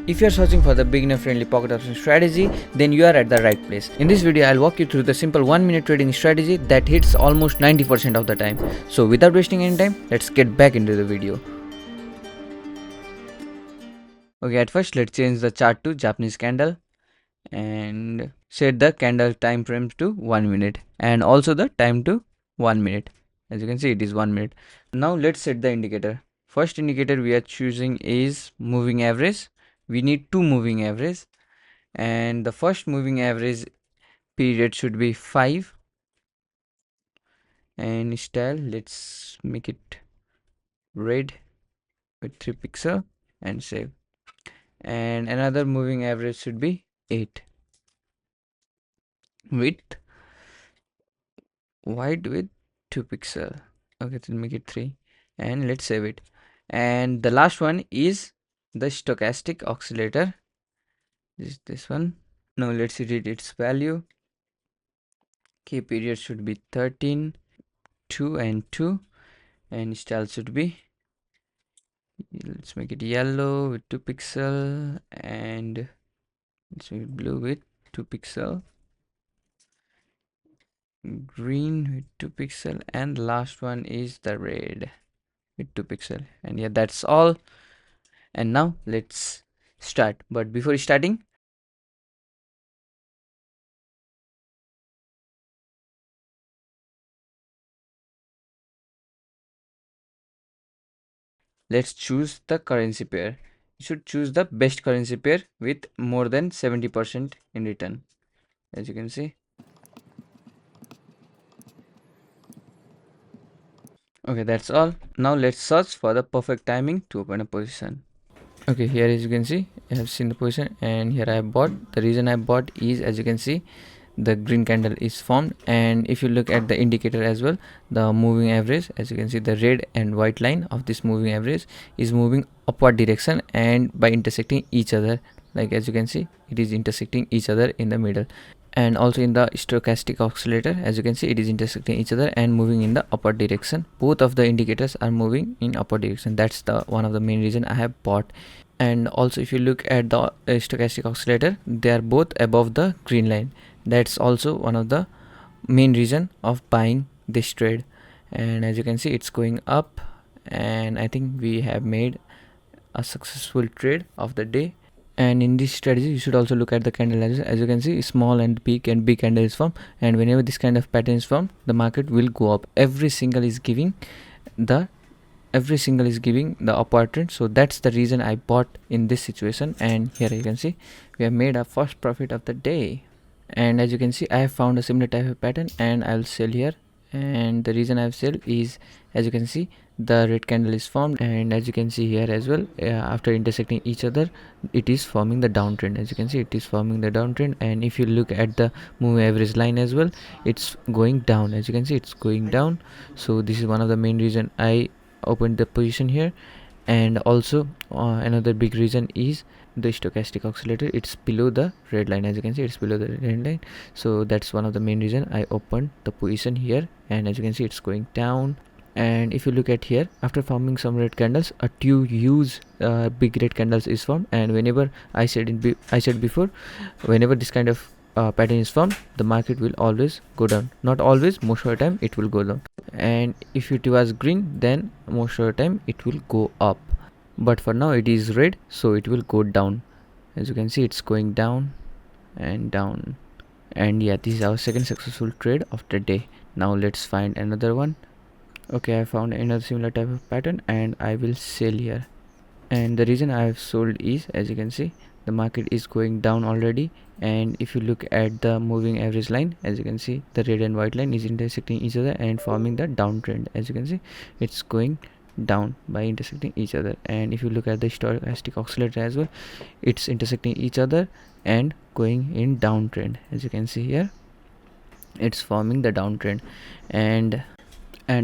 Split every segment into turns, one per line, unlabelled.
If you are searching for the beginner friendly pocket option strategy, then you are at the right place. In this video, I'll walk you through the simple 1-minute trading strategy that hits almost 90% of the time. So without wasting any time, let's get back into the video. Okay, at first let's change the chart to Japanese candle and set the candle time frames to 1 minute and also the time to 1 minute. As you can see, it is 1 minute. Now let's set the indicator. First indicator we are choosing is moving average. We need two moving average, and the first moving average period should be 5, and style let's make it red with 3 pixel and save. And another moving average should be 8 with white with 2 pixel. Okay, to make it 3, and let's save it. And the last one is the stochastic oscillator. This one. Now let's edit its value. Key period should be 13, 2 and 2, and style should be, let's make it yellow with 2 pixel, and let's make it blue with 2 pixel, green with 2 pixel, and the last one is the red with 2 pixel. And yeah, that's all. And now let's start. But before starting, let's choose the currency pair. You should choose the best currency pair with more than 70% in return, as you can see. Okay, that's all. Now let's search for the perfect timing to open a position. Okay, here as you can see, I have seen the position, and here I have bought. The reason I bought is, as you can see, the green candle is formed, and if you look at the indicator as well, the moving average, as you can see, the red and white line of this moving average is moving upward direction, and by intersecting each other, like as you can see, it is intersecting each other in the middle. And also in the stochastic oscillator, as you can see, it is intersecting each other and moving in the upward direction. Both of the indicators are moving in upward direction. That's the one of the main reason I have bought. And also if you look at the stochastic oscillator, they are both above the green line. That's also one of the main reason of buying this trade. And as you can see, it's going up, and I think we have made a successful trade of the day. And in this strategy, you should also look at the candle. As you can see, small and big candle is formed, and whenever this kind of pattern is formed, the market will go up. Every single is giving the upward trend. So that's the reason I bought in this situation. And here you can see we have made our first profit of the day. And as you can see, I have found a similar type of pattern, and I will sell here. And the reason I have sell is, as you can see, the red candle is formed, and as you can see here as well, after intersecting each other, it is forming the downtrend. As you can see, it is forming the downtrend. And if you look at the moving average line as well, it's going down. As you can see, it's going down. So this is one of the main reason I opened the position here. And also another big reason is the stochastic oscillator, it's below the red line. As you can see, it's below the red line. So that's one of the main reason I opened the position here. And as you can see, it's going down. And if you look at here, after forming some red candles, a two huge big red candles is formed. And whenever I said before, whenever this kind of pattern is formed, the market will always go down. Not always, most of the time it will go down. And if it was green, then most of the time it will go up. But for now it is red, so it will go down. As you can see, it's going down and down. And yeah, this is our second successful trade of the day. Now let's find another one. Okay, I found another similar type of pattern, and I will sell here. And the reason I have sold is, as you can see, the market is going down already. And if you look at the moving average line, as you can see, the red and white line is intersecting each other and forming the downtrend. As you can see, it's going down by intersecting each other. And if you look at the stochastic oscillator as well, it's intersecting each other and going in downtrend. As you can see here, it's forming the downtrend. And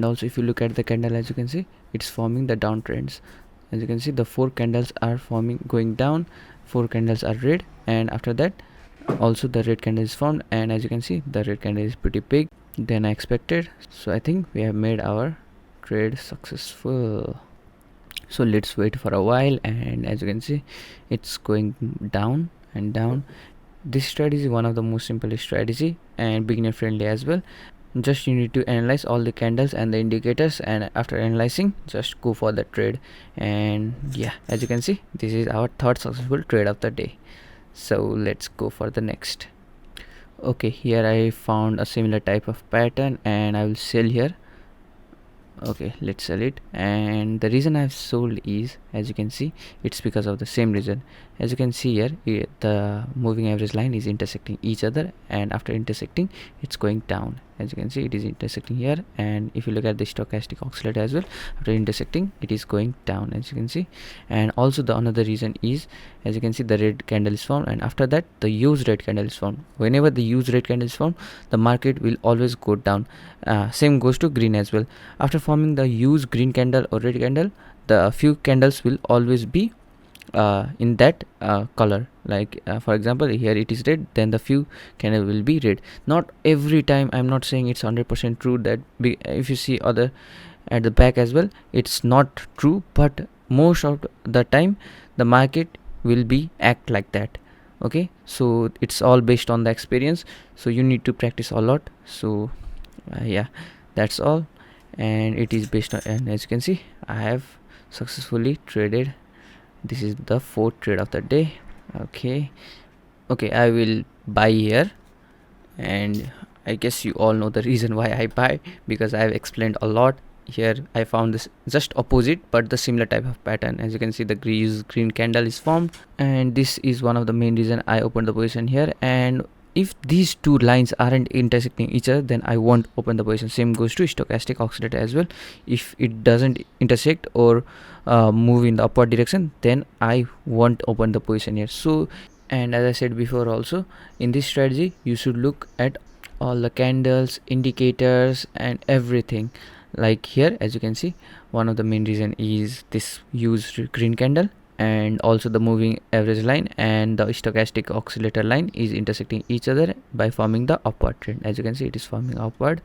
also if you look at the candle, as you can see, it's forming the downtrends. As you can see, the 4 candles are forming, going down. 4 candles are red, and after that also the red candle is formed. And as you can see, the red candle is pretty big than I expected. So I think we have made our trade successful. So let's wait for a while, and as you can see, it's going down and down. This strategy is one of the most simplest strategy and beginner friendly as well. Just you need to analyze all the candles and the indicators, and after analyzing, just go for the trade. And yeah, as you can see, this is our third successful trade of the day. So let's go for the next. Okay, here I found a similar type of pattern and I will sell here. Okay, let's sell it. And the reason I've sold is, as you can see, it's because of the same reason. As you can see here, the moving average line is intersecting each other, and after intersecting, it's going down. As you can see, it is intersecting here, and if you look at the stochastic oscillator as well, after intersecting, it is going down, as you can see. And also the another reason is, as you can see, the red candle is formed, and after that the huge red candle is formed. Whenever the huge red candle is formed, the market will always go down. Same goes to green as well. After forming the huge green candle or red candle, the few candles will always be in that color. Like for example, here it is red, then the few candle will be red. Not every time, I'm not saying it's 100% true that if you see other at the back as well, it's not true, but most of the time the market will be act like that. Okay, so it's all based on the experience, so you need to practice a lot. So yeah, that's all, and it is based on, and as you can see, I have successfully traded. This is the fourth trade of the day. Okay, I will buy here, and I guess you all know the reason why I buy, because I have explained a lot. Here I found this just opposite but the similar type of pattern. As you can see, the green candle is formed, and this is one of the main reason I opened the position here. And if these two lines aren't intersecting each other, then I won't open the position. Same goes to stochastic oscillator as well. If it doesn't intersect or move in the upward direction, then I won't open the position here. So, and as I said before also, in this strategy you should look at all the candles, indicators and everything. Like here, as you can see, one of the main reason is this huge green candle, and also the moving average line and the stochastic oscillator line is intersecting each other by forming the upward trend. As you can see, it is forming upward.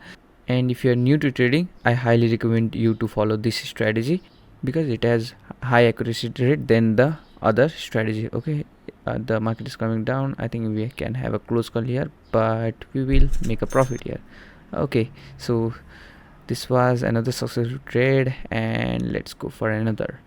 And if you are new to trading, I highly recommend you to follow this strategy because it has high accuracy rate than the other strategy. Okay, the market is coming down. I think we can have a close call here, but we will make a profit here. Okay, so this was another successful trade, and let's go for another.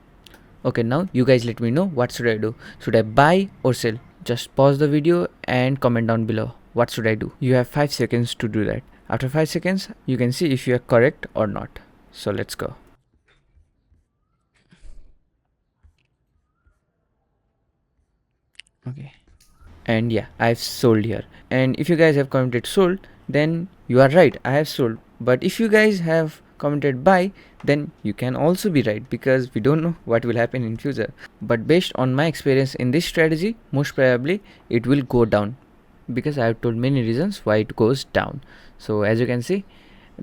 Okay, now you guys let me know, what should I do? Should I buy or sell? Just pause the video and comment down below. What should I do? You have 5 seconds to do that. After 5 seconds, you can see if you are correct or not. So let's go. Okay. And yeah, I've sold here. And if you guys have commented sold, then you are right, I have sold. But if you guys have commented buy, then you can also be right, because we don't know what will happen in future. But based on my experience in this strategy, most probably it will go down, because I have told many reasons why it goes down. So as you can see,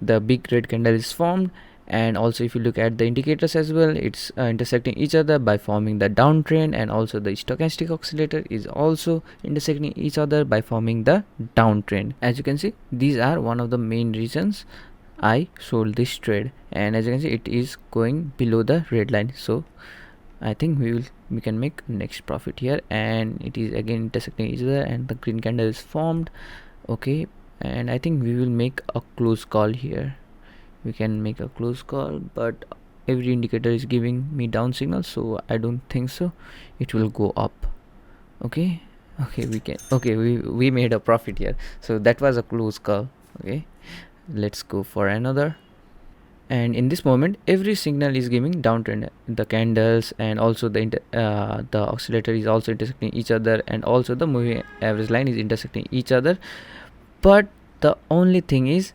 the big red candle is formed, and also if you look at the indicators as well, it's intersecting each other by forming the downtrend, and also the stochastic oscillator is also intersecting each other by forming the downtrend. As you can see, these are one of the main reasons I sold this trade. And as you can see, it is going below the red line, so I think we can make next profit here. And it is again intersecting each other, and the green candle is formed. Okay, and I think we will make a close call here. We can make a close call, but every indicator is giving me down signal, so I don't think so it will go up. Okay, we made a profit here, so that was a close call. Okay, let's go for another. And in this moment, every signal is giving downtrend. The candles and also the oscillator is also intersecting each other, and also the moving average line is intersecting each other. But the only thing is,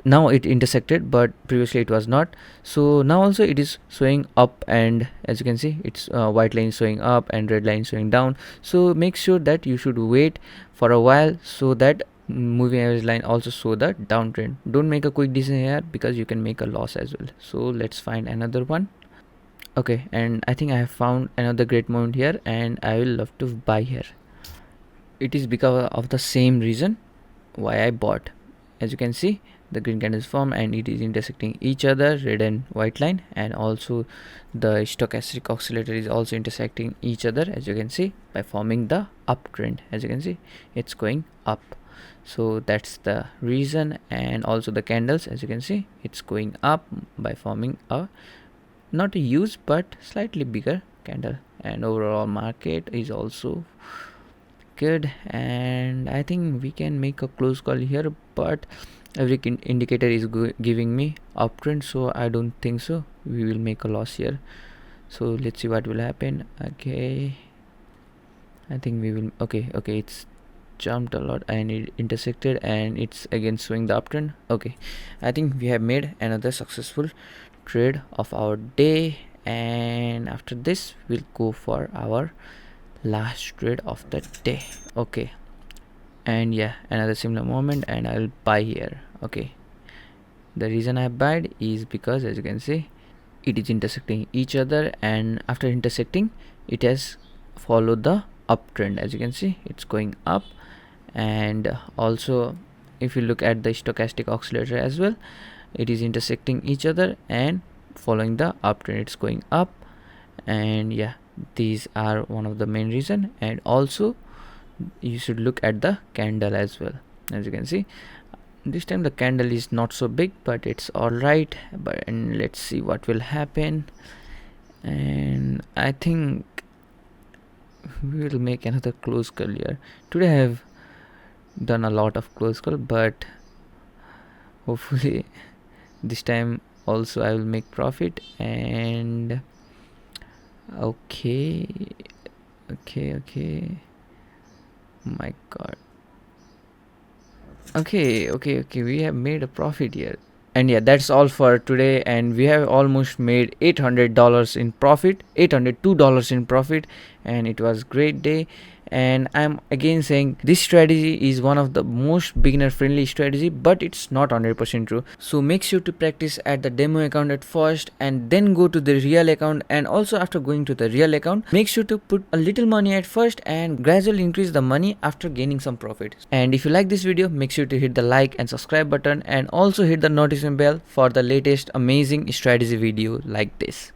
now it intersected, but previously it was not. So now also it is showing up, and as you can see, it's white line showing up and red line showing down. So make sure that you should wait for a while, so that moving average line also show the downtrend. Don't make a quick decision here, because you can make a loss as well. So let's find another one. Okay, and I think I have found another great moment here, and I will love to buy here. It is because of the same reason why I bought. As you can see, the green candle is formed and it is intersecting each other, red and white line, and also the stochastic oscillator is also intersecting each other, as you can see, by forming the uptrend. As you can see, it's going up. So that's the reason. And also the candles, as you can see, it's going up by forming a not a huge but slightly bigger candle. And overall market is also good, and I think we can make a close call here, but every indicator is giving me uptrend, so I don't think so we will make a loss here. So let's see what will happen. Okay, I think we will. Okay, it's jumped a lot and it intersected and it's again showing the uptrend. Okay, I think we have made another successful trade of our day, and after this we'll go for our last trade of the day. Okay, and yeah, another similar moment, and I'll buy here. Okay, the reason I buyed is because, as you can see, it is intersecting each other, and after intersecting it has followed the uptrend. As you can see, it's going up. And also if you look at the stochastic oscillator as well, it is intersecting each other and following the uptrend, it's going up. And yeah, these are one of the main reason. And also you should look at the candle as well. As you can see, this time the candle is not so big, but it's all right. And let's see what will happen. And I think we will make another close call here. Today I have done a lot of close call, but hopefully this time also I will make profit. And okay, my god. Okay, we have made a profit here. And yeah, that's all for today, and we have almost made $800 in profit, $802 in profit, and it was great day. And I'm again saying this strategy is one of the most beginner friendly strategy, but it's not 100% true. So make sure to practice at the demo account at first and then go to the real account. And also after going to the real account, make sure to put a little money at first and gradually increase the money after gaining some profit. And if you like this video, make sure to hit the like and subscribe button, and also hit the notification bell for the latest amazing strategy video like this.